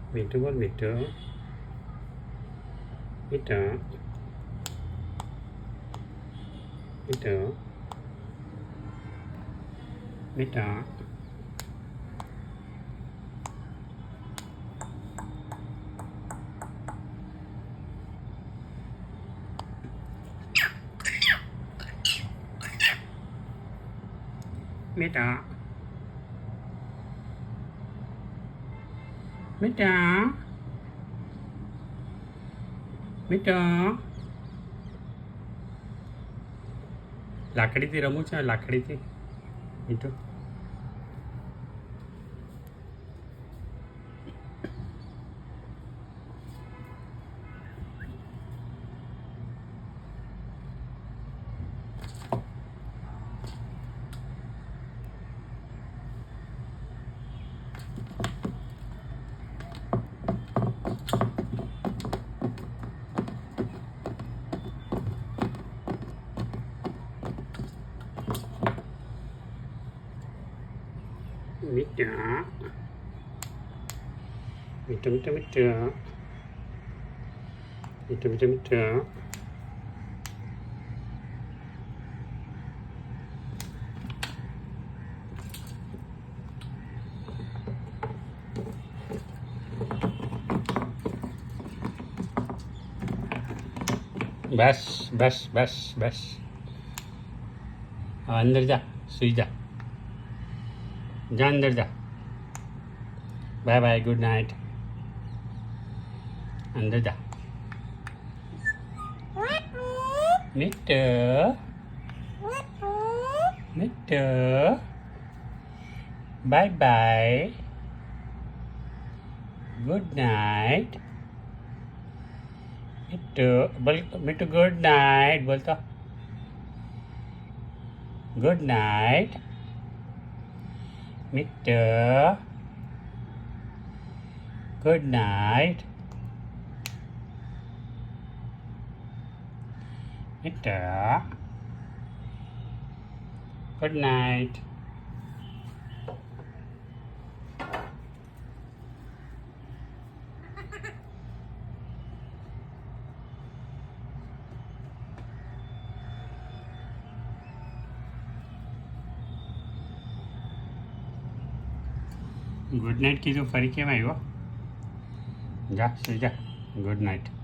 મીઠું બોલ મીઠું મીઠું મીઠું મીઠું મીઠા મીઠા મીઠા લાકડીથી રમું છે લાકડીથી મીઠું મીઠા મીઠા મીઠા મીઠા મીઠા મીઠા મીઠા બસ બસ બસ બસ અંદર જા સુઈ જા જા અંદર જા બાય બાય ગુડ નાઇટ અંદર જા મીઠું મીઠું બાય બાય ગુડ નાઇટ મીઠું ગુડ નાઇટ બોલતો ગુડ નાઇટ મીઠું ગુડ નાઇટ મીઠું ગુડ નાઇટ ગુડ નાઇટ કીધું ફરી કેમ આવ્યો જા સુઈ જા ગુડ નાઇટ